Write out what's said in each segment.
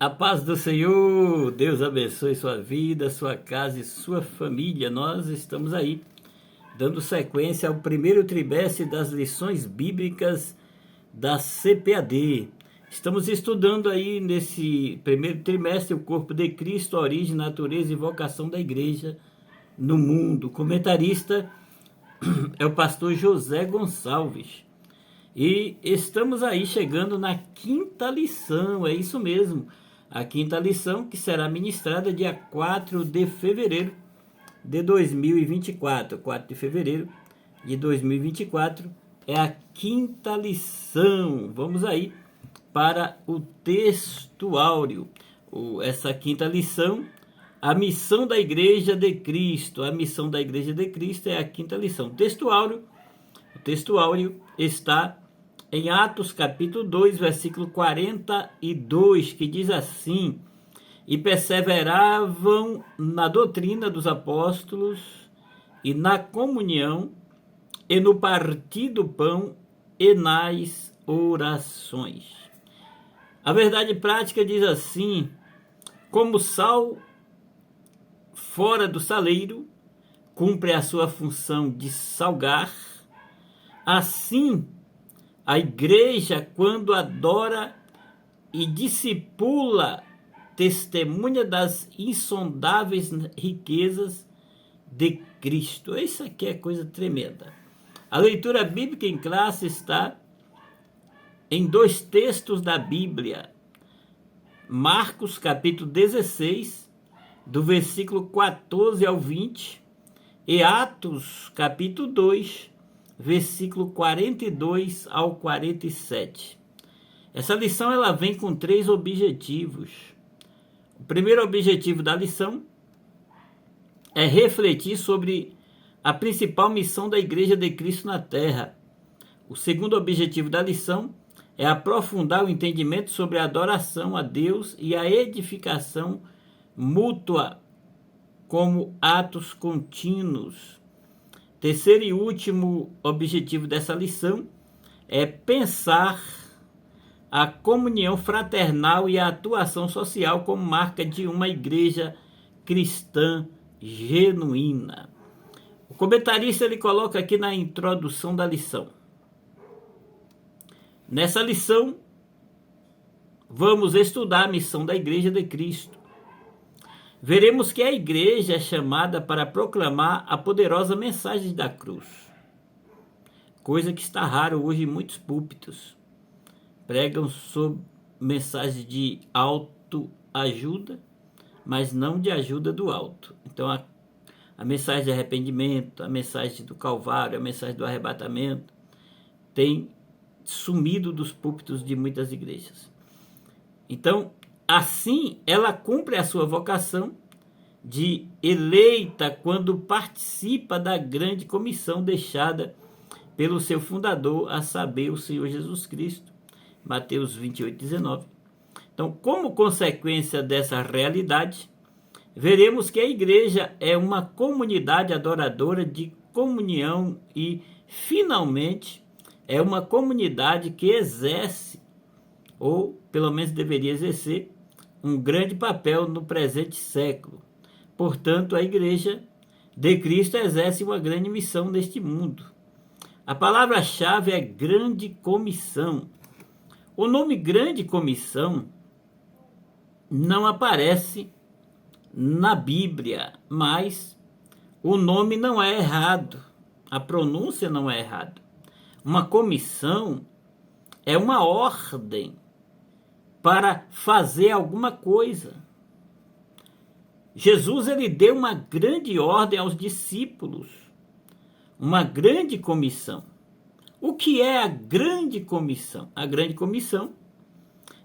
A paz do Senhor, Deus abençoe sua vida, sua casa e sua família. Nós estamos aí, dando sequência ao primeiro trimestre das lições bíblicas da CPAD. Estamos estudando aí nesse primeiro trimestre o corpo de Cristo, a origem, natureza e vocação da igreja no mundo. O comentarista é o pastor José Gonçalves. E estamos aí chegando na quinta lição, é isso mesmo. A quinta lição que será ministrada dia 4 de fevereiro de 2024. 4 de fevereiro de 2024 é a quinta lição. Vamos aí para o texto áureo. Essa quinta lição, a missão da Igreja de Cristo. A missão da Igreja de Cristo é a quinta lição. O texto áureo está em Atos capítulo 2, versículo 42, que diz assim: e perseveravam na doutrina dos apóstolos, e na comunhão, e no partir do pão, e nas orações. A verdade prática diz assim: como sal fora do saleiro, cumpre a sua função de salgar, assim a igreja, quando adora e discipula, testemunha das insondáveis riquezas de Cristo. Isso aqui é coisa tremenda. A leitura bíblica em classe está em dois textos da Bíblia. Marcos capítulo 16, do versículo 14 ao 20, e Atos capítulo 2, versículo 42 ao 47. Essa lição ela vem com três objetivos. O primeiro objetivo da lição é refletir sobre a principal missão da Igreja de Cristo na Terra. O segundo objetivo da lição é aprofundar o entendimento sobre a adoração a Deus e a edificação mútua como atos contínuos. Terceiro e último objetivo dessa lição é pensar a comunhão fraternal e a atuação social como marca de uma igreja cristã genuína. O comentarista ele coloca aqui na introdução da lição: nessa lição, vamos estudar a missão da Igreja de Cristo. Veremos que a igreja é chamada para proclamar a poderosa mensagem da cruz, coisa que está raro hoje em muitos púlpitos. Pregam sobre mensagens de autoajuda, mas não de ajuda do alto. Então a mensagem de arrependimento, a mensagem do Calvário, a mensagem do arrebatamento tem sumido dos púlpitos de muitas igrejas. Então, assim, ela cumpre a sua vocação de eleita quando participa da grande comissão deixada pelo seu fundador, a saber, o Senhor Jesus Cristo. Mateus 28, 19. Então, como consequência dessa realidade, veremos que a igreja é uma comunidade adoradora de comunhão e, finalmente, é uma comunidade que exerce, ou pelo menos deveria exercer, um grande papel no presente século. Portanto, a Igreja de Cristo exerce uma grande missão neste mundo. A palavra-chave é grande comissão. O nome grande comissão não aparece na Bíblia, mas o nome não é errado, a pronúncia não é errada. Uma comissão é uma ordem para fazer alguma coisa. Jesus ele deu uma grande ordem aos discípulos, uma grande comissão. O que é a grande comissão? A grande comissão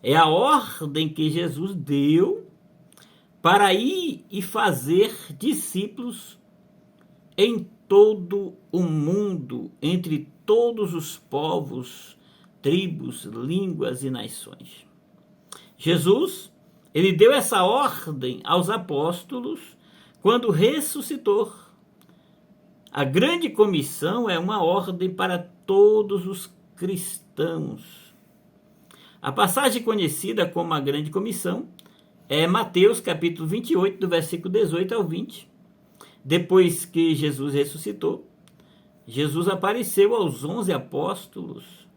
é a ordem que Jesus deu para ir e fazer discípulos em todo o mundo, entre todos os povos, tribos, línguas e nações. Jesus, ele deu essa ordem aos apóstolos quando ressuscitou. A grande comissão é uma ordem para todos os cristãos. A passagem conhecida como a grande comissão é Mateus capítulo 28, do versículo 18 ao 20. Depois que Jesus ressuscitou, Jesus apareceu aos 11 apóstolos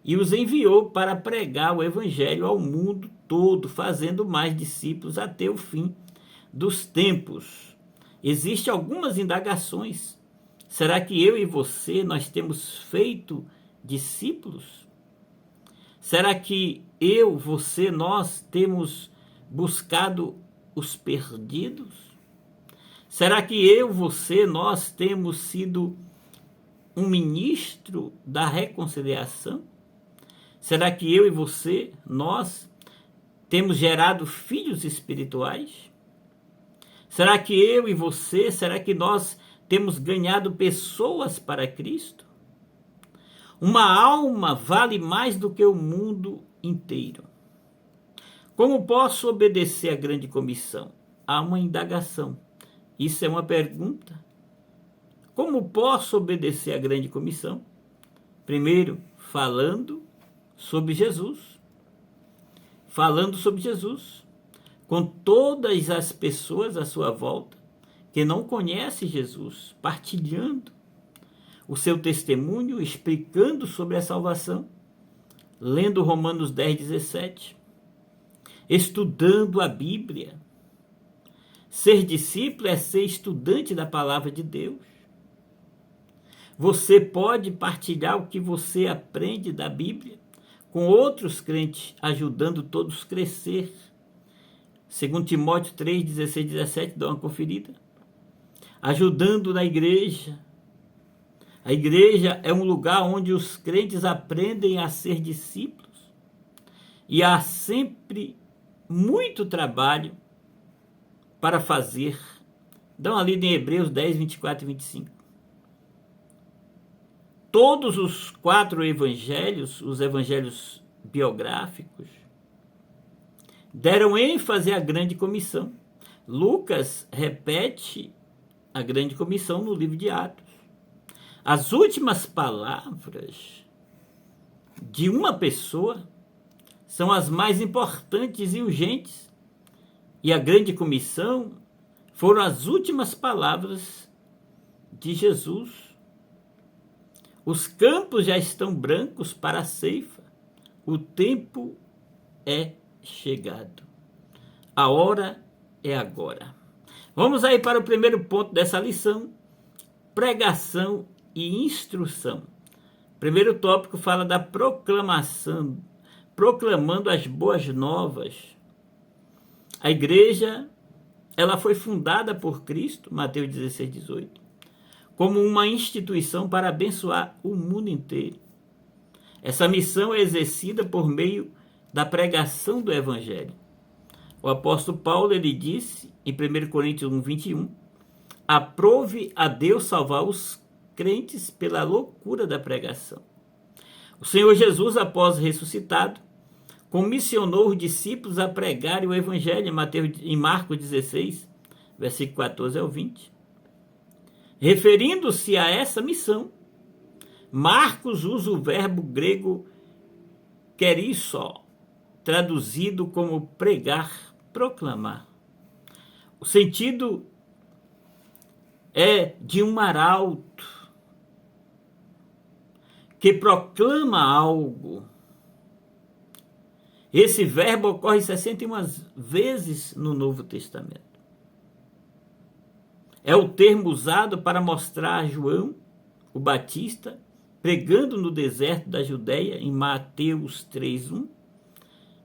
e os enviou para pregar o evangelho ao mundo todo, fazendo mais discípulos até o fim dos tempos. Existem algumas indagações. Será que eu e você, nós temos feito discípulos? Será que eu, você, nós temos buscado os perdidos? Será que eu, você, nós temos sido um ministro da reconciliação? Será que eu e você, nós, temos gerado filhos espirituais? Será que eu e você, será que nós temos ganhado pessoas para Cristo? Uma alma vale mais do que o mundo inteiro. Como posso obedecer à grande comissão? Há uma indagação. Isso é uma pergunta. Como posso obedecer à grande comissão? Primeiro, falando sobre Jesus. Falando sobre Jesus. Com todas as pessoas à sua volta que não conhecem Jesus, partilhando o seu testemunho, explicando sobre a salvação, lendo Romanos 10, 17, estudando a Bíblia. Ser discípulo é ser estudante da palavra de Deus. Você pode partilhar o que você aprende da Bíblia com outros crentes, ajudando todos a crescer. Segundo Timóteo 3, 16, 17, dá uma conferida. Ajudando na igreja. A igreja é um lugar onde os crentes aprendem a ser discípulos. E há sempre muito trabalho para fazer. Dá uma lida em Hebreus 10, 24 e 25. Todos os 4 evangelhos, os evangelhos biográficos, deram ênfase à grande comissão. Lucas repete a grande comissão no livro de Atos. As últimas palavras de uma pessoa são as mais importantes e urgentes. E a grande comissão foram as últimas palavras de Jesus. Os campos já estão brancos para a ceifa. O tempo é chegado. A hora é agora. Vamos aí para o primeiro ponto dessa lição: pregação e instrução. O primeiro tópico fala da proclamação, proclamando as boas novas. A igreja, ela foi fundada por Cristo, Mateus 16, 18, como uma instituição para abençoar o mundo inteiro. Essa missão é exercida por meio da pregação do Evangelho. O apóstolo Paulo, ele disse em 1 Coríntios 1, 21, aprove a Deus salvar os crentes pela loucura da pregação. O Senhor Jesus, após ressuscitado, comissionou os discípulos a pregarem o Evangelho em Marcos 16, versículo 14 ao 20. Referindo-se a essa missão, Marcos usa o verbo grego kerusso, traduzido como pregar, proclamar. O sentido é de um arauto que proclama algo. Esse verbo ocorre 61 vezes no Novo Testamento. É o termo usado para mostrar João, o Batista, pregando no deserto da Judéia, em Mateus 3:1,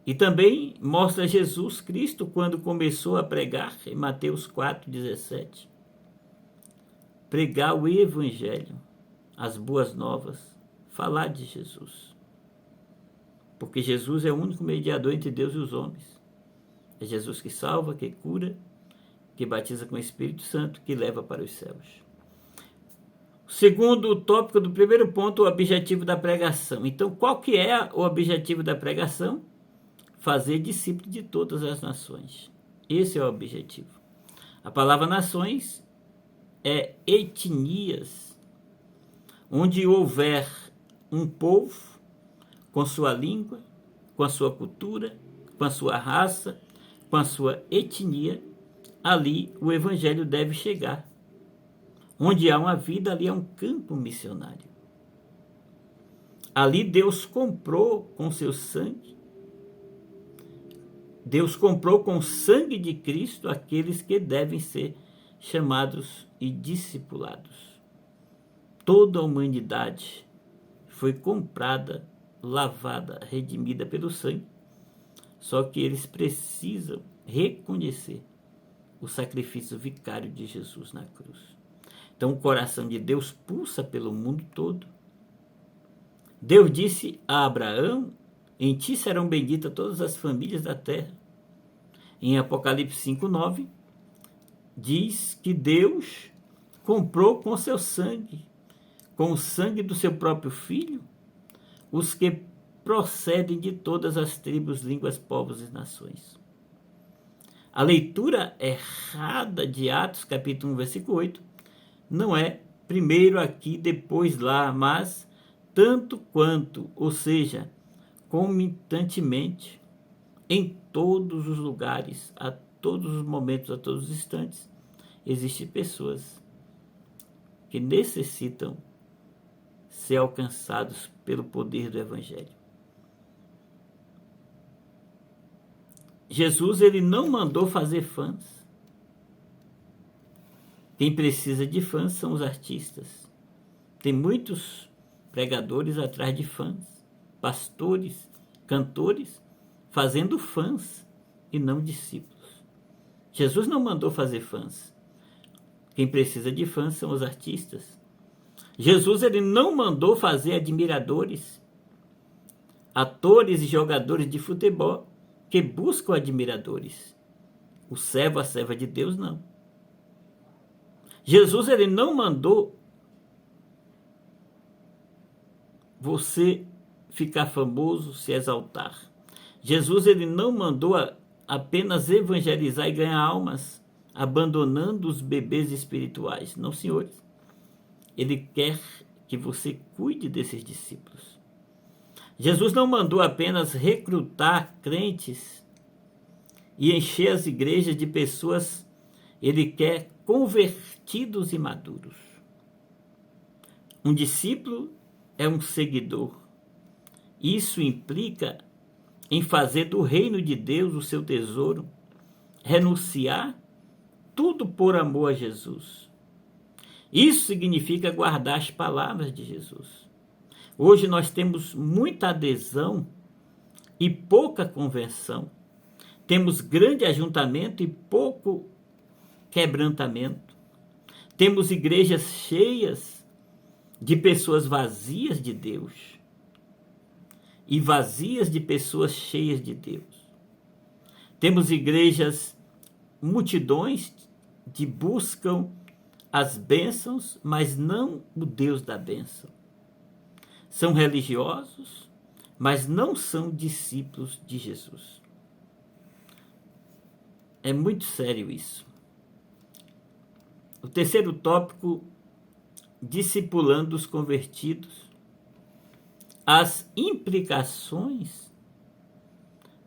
e também mostra Jesus Cristo quando começou a pregar, em Mateus 4:17. Pregar o Evangelho, as boas novas, falar de Jesus. Porque Jesus é o único mediador entre Deus e os homens. É Jesus que salva, que cura, que batiza com o Espírito Santo, que leva para os céus. O segundo tópico do primeiro ponto, o objetivo da pregação. Então, qual que é o objetivo da pregação? Fazer discípulos de todas as nações. Esse é o objetivo. A palavra nações é etnias, onde houver um povo com sua língua, com a sua cultura, com a sua raça, com a sua etnia, ali o evangelho deve chegar. Onde há uma vida, ali há um campo missionário. Ali Deus comprou com seu sangue. Deus comprou com o sangue de Cristo aqueles que devem ser chamados e discipulados. Toda a humanidade foi comprada, lavada, redimida pelo sangue. Só que eles precisam reconhecer o sacrifício vicário de Jesus na cruz. Então o coração de Deus pulsa pelo mundo todo. Deus disse a Abraão: em ti serão benditas todas as famílias da terra. Em Apocalipse 5:9, diz que Deus comprou com seu sangue, com o sangue do seu próprio Filho, os que procedem de todas as tribos, línguas, povos e nações. A leitura errada de Atos, capítulo 1, versículo 8, não é primeiro aqui, depois lá, mas tanto quanto, ou seja, concomitantemente, em todos os lugares, a todos os momentos, a todos os instantes, existem pessoas que necessitam ser alcançados pelo poder do Evangelho. Jesus, ele não mandou fazer fãs. Quem precisa de fãs são os artistas. Tem muitos pregadores atrás de fãs, pastores, cantores, fazendo fãs e não discípulos. Jesus não mandou fazer fãs. Quem precisa de fãs são os artistas. Jesus, ele não mandou fazer admiradores, atores e jogadores de futebol que buscam admiradores. O servo, a serva de Deus, não. Jesus, ele não mandou você ficar famoso, se exaltar. Jesus, ele não mandou apenas evangelizar e ganhar almas, abandonando os bebês espirituais. Não, senhores. Ele quer que você cuide desses discípulos. Jesus não mandou apenas recrutar crentes e encher as igrejas de pessoas. Ele quer convertidos e maduros. Um discípulo é um seguidor. Isso implica em fazer do reino de Deus o seu tesouro, renunciar tudo por amor a Jesus. Isso significa guardar as palavras de Jesus. Hoje nós temos muita adesão e pouca conversão. Temos grande ajuntamento e pouco quebrantamento. Temos igrejas cheias de pessoas vazias de Deus e vazias de pessoas cheias de Deus. Temos igrejas, multidões que buscam as bênçãos, mas não o Deus da bênção. São religiosos, mas não são discípulos de Jesus. É muito sério isso. O terceiro tópico, discipulando os convertidos. As implicações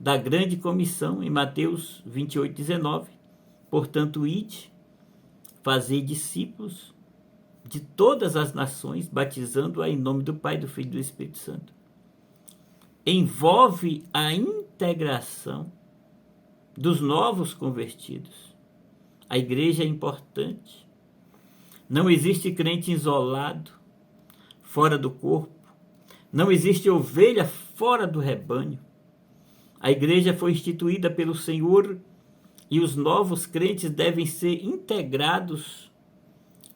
da grande comissão em Mateus 28:19. Portanto, ide, fazei discípulos de todas as nações, batizando-a em nome do Pai, do Filho e do Espírito Santo. Envolve a integração dos novos convertidos. A igreja é importante. Não existe crente isolado, fora do corpo. Não existe ovelha fora do rebanho. A igreja foi instituída pelo Senhor e os novos crentes devem ser integrados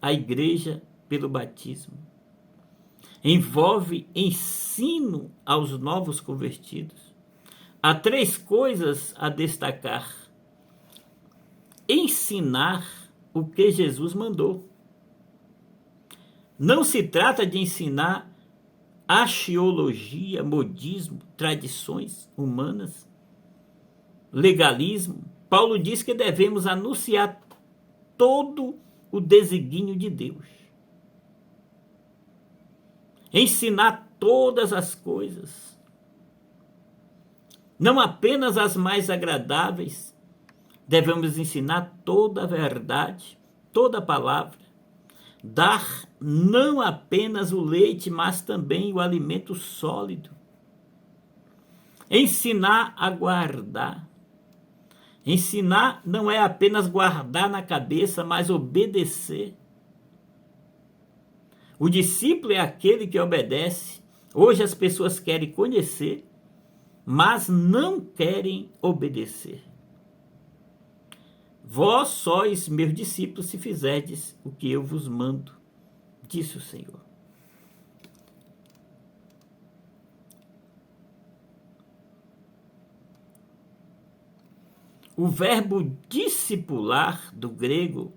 à igreja pelo batismo. Envolve ensino aos novos convertidos. Há 3 coisas a destacar. Ensinar o que Jesus mandou. Não se trata de ensinar axiologia, modismo, tradições humanas, legalismo. Paulo diz que devemos anunciar todo o desígnio de Deus. Ensinar todas as coisas, não apenas as mais agradáveis, Devemos ensinar toda a verdade, toda a palavra, dar não apenas o leite, mas também o alimento sólido. Ensinar a guardar. Ensinar não é apenas guardar na cabeça, mas obedecer. O discípulo é aquele que obedece. Hoje as pessoas querem conhecer, mas não querem obedecer. Vós sois meus discípulos se fizerdes o que eu vos mando, disse o Senhor. O verbo discipular, do grego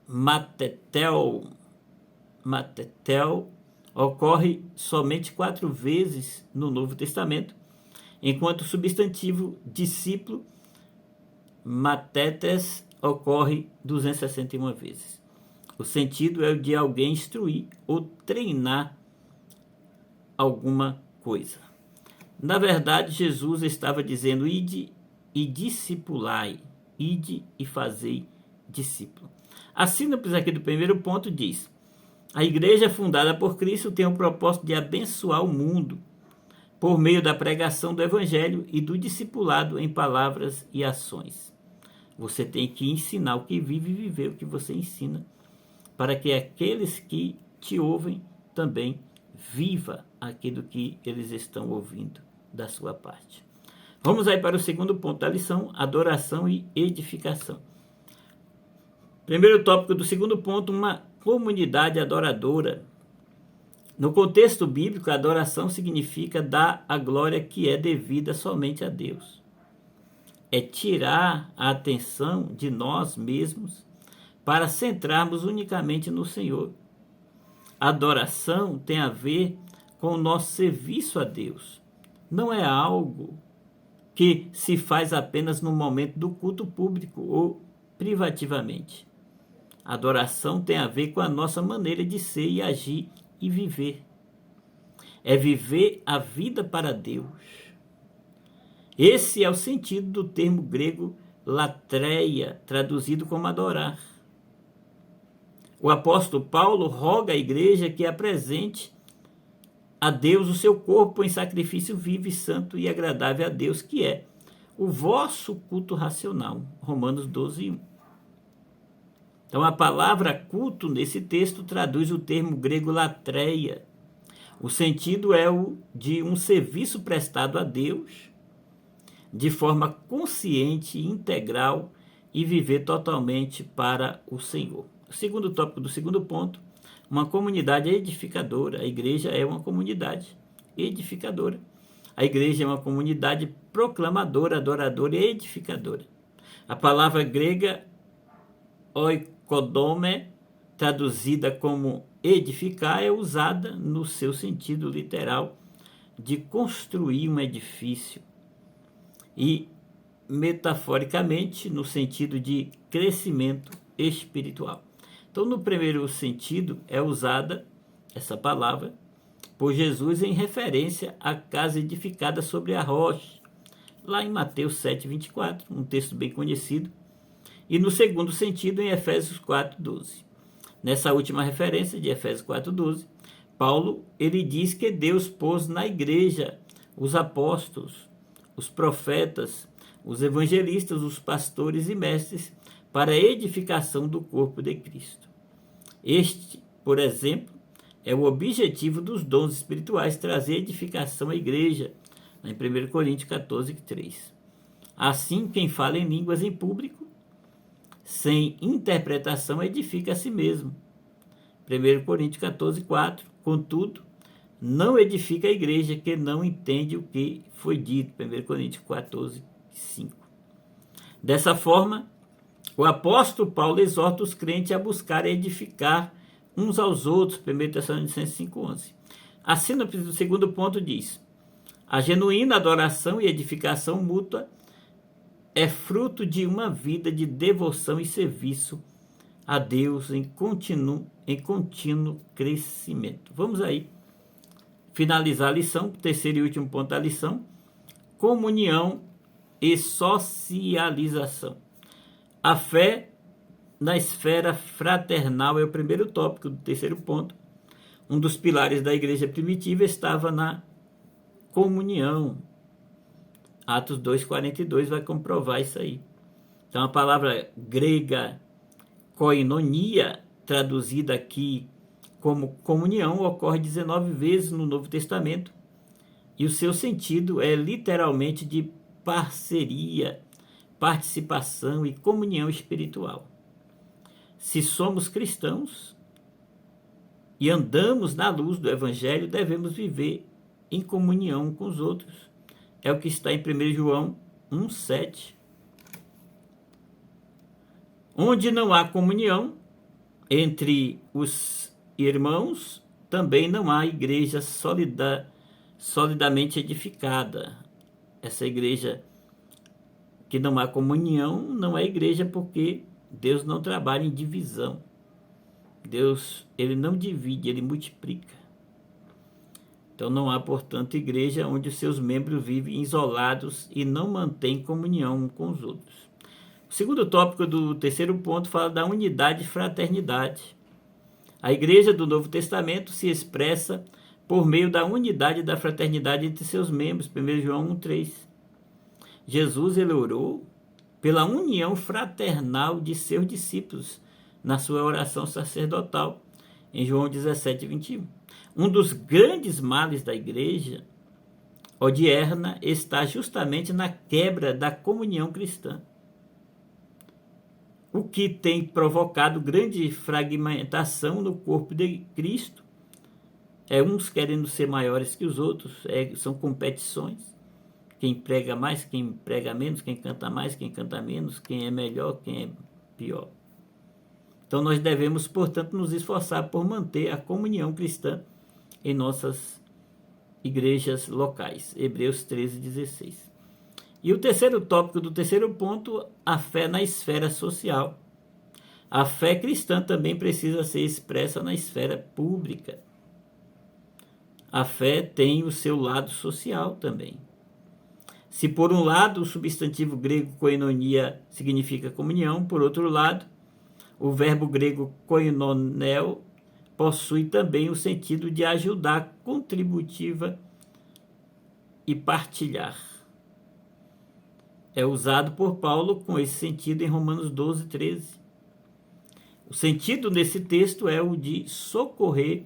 matetel, ocorre somente 4 vezes no Novo Testamento, enquanto o substantivo discípulo, matetes, ocorre 261 vezes. O sentido é o de alguém instruir ou treinar alguma coisa. Na verdade, Jesus estava dizendo: ide e discipulai, ide e fazei discípulo. A síntese aqui do primeiro ponto diz: a igreja fundada por Cristo tem o propósito de abençoar o mundo por meio da pregação do evangelho e do discipulado em palavras e ações. Você tem que ensinar o que vive e viver o que você ensina, para que aqueles que te ouvem também viva aquilo que eles estão ouvindo da sua parte. Vamos aí para o segundo ponto da lição: adoração e edificação. Primeiro tópico do segundo ponto: uma comunidade adoradora. No contexto bíblico, a adoração significa dar a glória que é devida somente a Deus. É tirar a atenção de nós mesmos para centrarmos unicamente no Senhor. A adoração tem a ver com o nosso serviço a Deus. Não é algo que se faz apenas no momento do culto público ou privativamente. A adoração tem a ver com a nossa maneira de ser e agir e viver. É viver a vida para Deus. Esse é o sentido do termo grego latreia, traduzido como adorar. O apóstolo Paulo roga à igreja que apresente a Deus o seu corpo em sacrifício vivo e santo e agradável a Deus, que é o vosso culto racional. Romanos 12:1. Então a palavra culto nesse texto traduz o termo grego latreia. O sentido é o de um serviço prestado a Deus de forma consciente e integral e viver totalmente para o Senhor. O segundo tópico do segundo ponto: uma comunidade edificadora. A igreja é uma comunidade edificadora. A igreja é uma comunidade proclamadora, adoradora e edificadora. A palavra grega oikodome, traduzida como edificar, é usada no seu sentido literal de construir um edifício e metaforicamente no sentido de crescimento espiritual. Então, no primeiro sentido, é usada essa palavra por Jesus em referência à casa edificada sobre a rocha, lá em Mateus 7:24, um texto bem conhecido. E no segundo sentido, em Efésios 4:12. Nessa última referência de Efésios 4:12, Paulo ele diz que Deus pôs na igreja os apóstolos, os profetas, os evangelistas, os pastores e mestres para a edificação do corpo de Cristo. Este, por exemplo, é o objetivo dos dons espirituais, trazer edificação à igreja, em 1 Coríntios 14:3. Assim, quem fala em línguas em público, sem interpretação, edifica a si mesmo. 1 Coríntios 14:4. Contudo, não edifica a igreja que não entende o que foi dito. 1 Coríntios 14:5. Dessa forma, o apóstolo Paulo exorta os crentes a buscar edificar uns aos outros. 1 Tessalonicenses 5:11. A síntese do segundo ponto diz: a genuína adoração e edificação mútua é fruto de uma vida de devoção e serviço a Deus em contínuo crescimento. Vamos aí finalizar a lição, terceiro e último ponto da lição: comunhão e socialização. A fé na esfera fraternal é o primeiro tópico do terceiro ponto. Um dos pilares da igreja primitiva estava na comunhão. Atos 2:42 vai comprovar isso aí. Então a palavra grega koinonia, traduzida aqui como comunhão, ocorre 19 vezes no Novo Testamento e o seu sentido é literalmente de parceria, participação e comunhão espiritual. Se somos cristãos e andamos na luz do Evangelho, devemos viver em comunhão com os outros. É o que está em 1 João 1,7. Onde não há comunhão entre os irmãos, também não há igreja solidamente edificada. Essa igreja que não há comunhão não é igreja, porque Deus não trabalha em divisão. Deus, ele não divide, ele multiplica. Então não há, portanto, igreja onde os seus membros vivem isolados e não mantêm comunhão com os outros. O segundo tópico do terceiro ponto fala da unidade e fraternidade. A igreja do Novo Testamento se expressa por meio da unidade e da fraternidade entre seus membros. 1 João 1,3. Jesus, ele orou pela união fraternal de seus discípulos na sua oração sacerdotal, em João 17:21. Um dos grandes males da igreja odierna está justamente na quebra da comunhão cristã, o que tem provocado grande fragmentação no corpo de Cristo. Uns querendo ser maiores que os outros, são competições. Quem prega mais, quem prega menos, quem canta mais, quem canta menos, quem é melhor, quem é pior. Então nós devemos, portanto, nos esforçar por manter a comunhão cristã em nossas igrejas locais. Hebreus 13:16. E o terceiro tópico do terceiro ponto, a fé na esfera social. A fé cristã também precisa ser expressa na esfera pública. A fé tem o seu lado social também. Se por um lado o substantivo grego koinonia significa comunhão, por outro lado, o verbo grego koinoneo possui também o sentido de ajudar, contributiva e partilhar. É usado por Paulo com esse sentido em Romanos 12:13. O sentido nesse texto é o de socorrer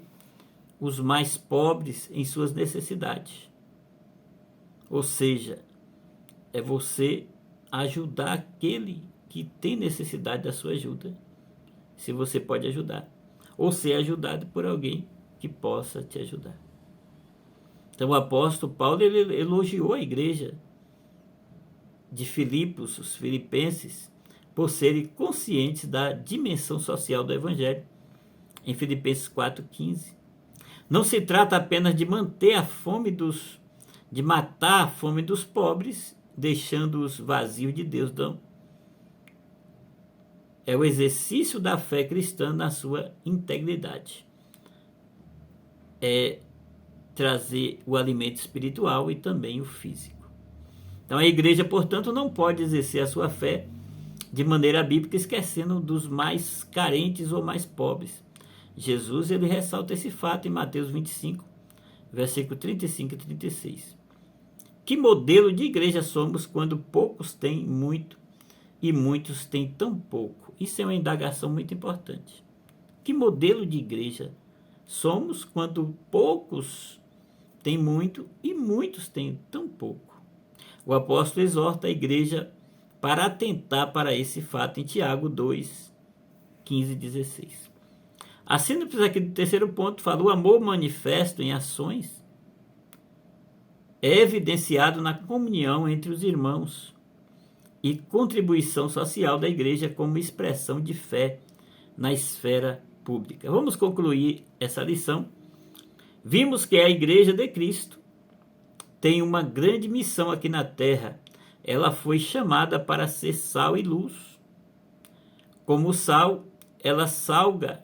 os mais pobres em suas necessidades. Ou seja, é você ajudar aquele que tem necessidade da sua ajuda, se você pode ajudar, ou ser ajudado por alguém que possa te ajudar. Então o apóstolo Paulo, ele elogiou a igreja de Filipos, os filipenses, por serem conscientes da dimensão social do evangelho, em Filipenses 4:15. Não se trata apenas de manter a fome de matar a fome dos pobres, deixando-os vazios de Deus, não. É o exercício da fé cristã na sua integridade. É trazer o alimento espiritual e também o físico. Então a igreja, portanto, não pode exercer a sua fé de maneira bíblica esquecendo dos mais carentes ou mais pobres. Jesus, ele ressalta esse fato em Mateus 25, versículo 35 e 36. Que modelo de igreja somos quando poucos têm muito e muitos têm tão pouco? Isso é uma indagação muito importante. Que modelo de igreja somos quando poucos têm muito e muitos têm tão pouco? O apóstolo exorta a igreja para atentar para esse fato em Tiago 2, 15 e 16. A síntese aqui do terceiro ponto fala: o amor manifesto em ações é evidenciado na comunhão entre os irmãos e contribuição social da igreja como expressão de fé na esfera pública. Vamos concluir essa lição. Vimos que a igreja de Cristo tem uma grande missão aqui na terra. Ela foi chamada para ser sal e luz. Como sal, ela salga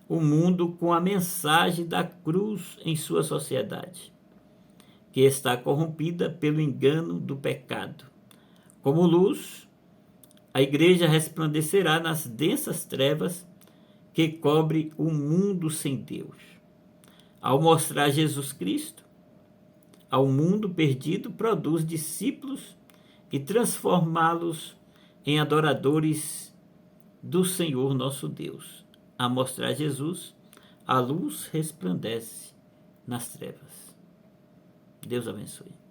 o mundo com a mensagem da cruz em sua sociedade, que está corrompida pelo engano do pecado. Como luz, a igreja resplandecerá nas densas trevas que cobre o mundo sem Deus. Ao mostrar Jesus Cristo ao mundo perdido, produz discípulos e transformá-los em adoradores do Senhor nosso Deus. A mostrar Jesus, a luz resplandece nas trevas. Deus abençoe.